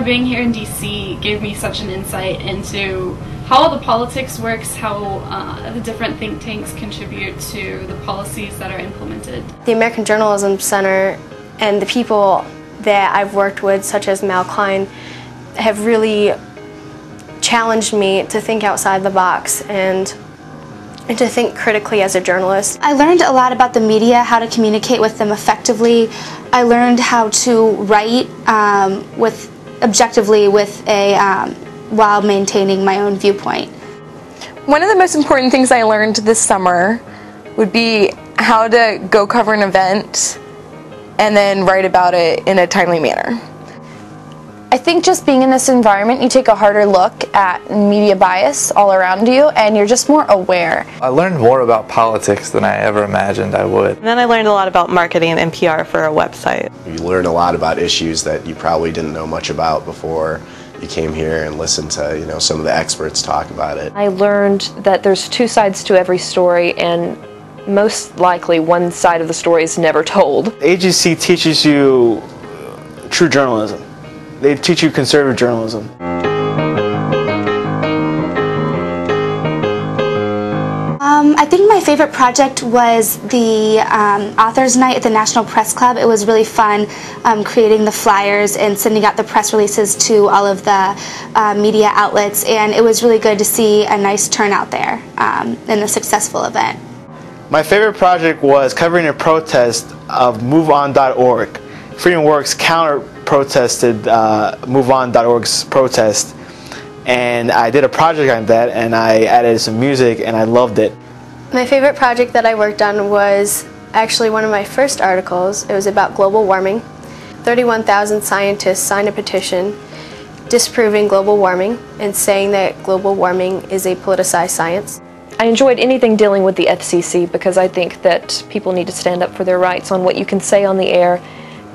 being here in DC gave me such an insight into how all the politics works, how the different think tanks contribute to the policies that are implemented. The American Journalism Center and the people that I've worked with, such as Mal Klein, have really challenged me to think outside the box and to think critically as a journalist. I learned a lot about the media, how to communicate with them effectively. I learned how to write objectively while maintaining my own viewpoint. One of the most important things I learned this summer would be how to go cover an event and then write about it in a timely manner. I think just being in this environment, you take a harder look at media bias all around you, and you're just more aware. I learned more about politics than I ever imagined I would. And then I learned a lot about marketing and PR for a website. You learn a lot about issues that you probably didn't know much about before you came here and listened to, some of the experts talk about it. I learned that there's two sides to every story, and most likely one side of the story is never told. AJC teaches you true journalism. They teach you conservative journalism. I think my favorite project was the Authors Night at the National Press Club. It was really fun creating the flyers and sending out the press releases to all of the media outlets, and it was really good to see a nice turnout there in a successful event. My favorite project was covering a protest of MoveOn.org. Freedom Works counter-protested MoveOn.org's protest, and I did a project on that, and I added some music, and I loved it. My favorite project that I worked on was actually one of my first articles. It was about global warming. 31,000 scientists signed a petition disproving global warming and saying that global warming is a politicized science. I enjoyed anything dealing with the FCC because I think that people need to stand up for their rights on what you can say on the air,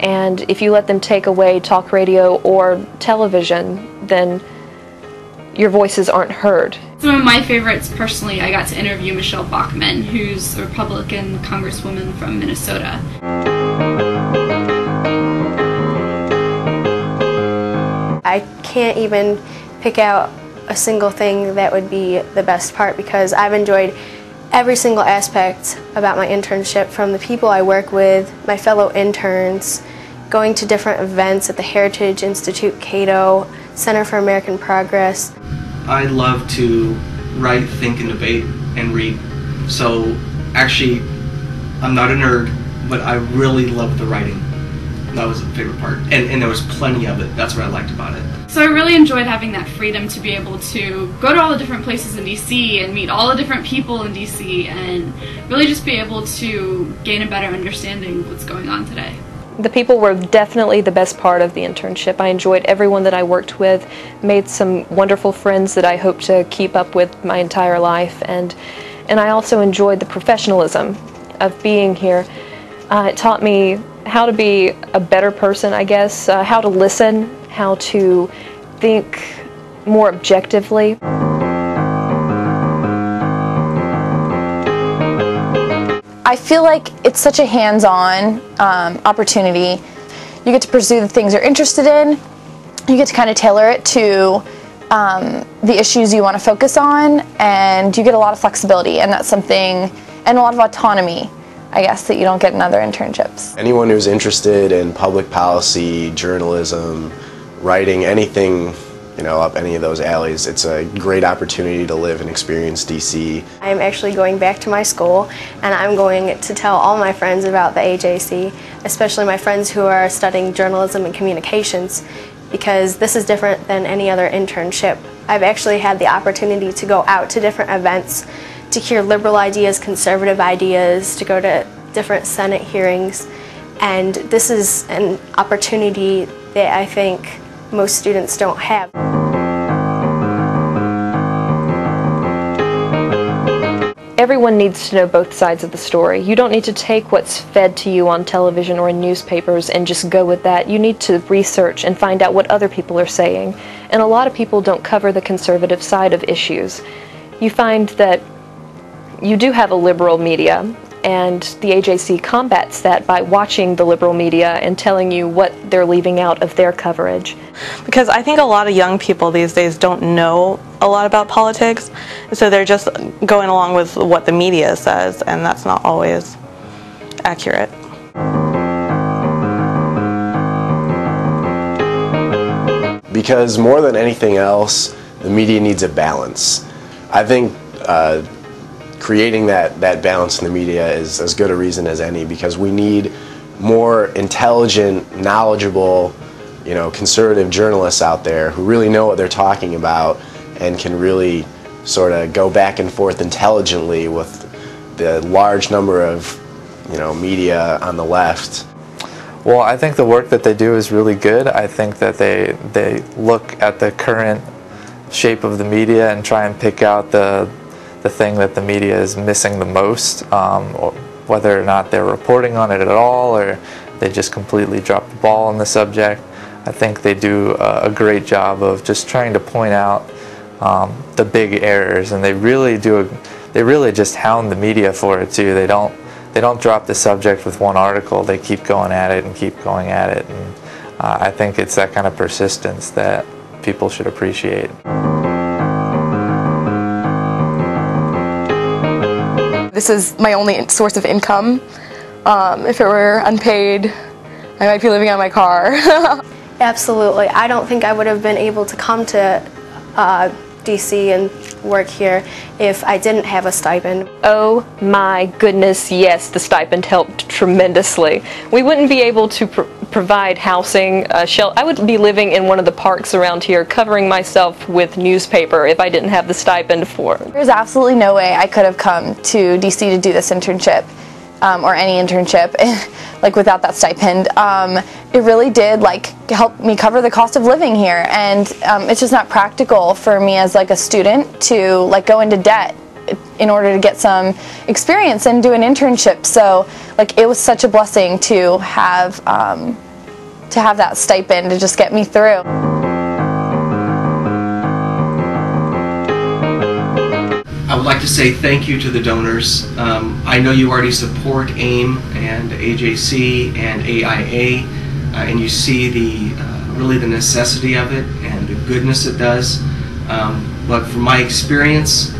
and if you let them take away talk radio or television, then your voices aren't heard. Some of my favorites, personally, I got to interview Michelle Bachmann, who's a Republican congresswoman from Minnesota. I can't even pick out a single thing that would be the best part because I've enjoyed every single aspect about my internship, from the people I work with, my fellow interns, going to different events at the Heritage Institute, Cato, Center for American Progress. I love to write, think, and debate, and read. So actually, I'm not a nerd, but I really love the writing. That was the favorite part. And there was plenty of it. That's what I liked about it. So I really enjoyed having that freedom to be able to go to all the different places in DC and meet all the different people in DC and really just be able to gain a better understanding of what's going on today. The people were definitely the best part of the internship. I enjoyed everyone that I worked with, made some wonderful friends that I hope to keep up with my entire life, and I also enjoyed the professionalism of being here. It taught me how to be a better person, I guess, how to listen, how to think more objectively. I feel like it's such a hands-on opportunity. You get to pursue the things you're interested in. You get to kind of tailor it to the issues you want to focus on, and you get a lot of flexibility, and that's something, and a lot of autonomy, I guess, that you don't get in other internships. Anyone who's interested in public policy, journalism, writing, anything, up any of those alleys, it's a great opportunity to live and experience DC. I'm actually going back to my school, and I'm going to tell all my friends about the AJC, especially my friends who are studying journalism and communications, because this is different than any other internship. I've actually had the opportunity to go out to different events, to hear liberal ideas, conservative ideas, to go to different Senate hearings, and this is an opportunity that I think most students don't have. Everyone needs to know both sides of the story. You don't need to take what's fed to you on television or in newspapers and just go with that. You need to research and find out what other people are saying. And a lot of people don't cover the conservative side of issues. You find that you do have a liberal media, and the AJC combats that by watching the liberal media and telling you what they're leaving out of their coverage. Because I think a lot of young people these days don't know a lot about politics, so they're just going along with what the media says, and that's not always accurate. Because more than anything else, the media needs a balance. I think creating that balance in the media is as good a reason as any, because we need more intelligent, knowledgeable, conservative journalists out there who really know what they're talking about and can really sort of go back and forth intelligently with the large number of media on the left. Well, I think the work that they do is really good. I think that they look at the current shape of the media and try and pick out the thing that the media is missing the most, or whether or not they're reporting on it at all or they just completely drop the ball on the subject. I think they do a great job of just trying to point out the big errors, and they really just hound the media for it too. They don't drop the subject with one article. They keep going at it and keep going at it, and I think it's that kind of persistence that people should appreciate. This is my only source of income. If it were unpaid, I might be living on my car. Absolutely. I don't think I would have been able to come to DC and work here if I didn't have a stipend. Oh my goodness, yes, the stipend helped tremendously. We wouldn't be able to provide housing, I would be living in one of the parks around here covering myself with newspaper if I didn't have the stipend for it. There's absolutely no way I could have come to DC to do this internship, or any internship, like without that stipend. It really did help me cover the cost of living here, and it's just not practical for me as a student to go into debt in order to get some experience and do an internship. So it was such a blessing to have that stipend to just get me through. I would like to say thank you to the donors. I know you already support AIM and AJC and AIA, and you see really the necessity of it and the goodness it does. But from my experience,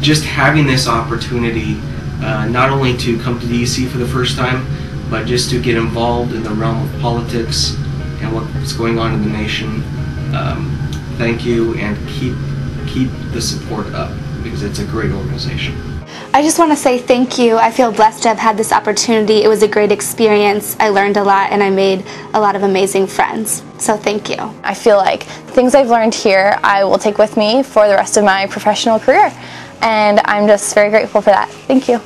just having this opportunity, not only to come to DC for the first time, but just to get involved in the realm of politics and what's going on in the nation, thank you, and keep the support up, because it's a great organization. I just want to say thank you. I feel blessed to have had this opportunity. It was a great experience. I learned a lot and I made a lot of amazing friends. So thank you. I feel like the things I've learned here I will take with me for the rest of my professional career, and I'm just very grateful for that. Thank you.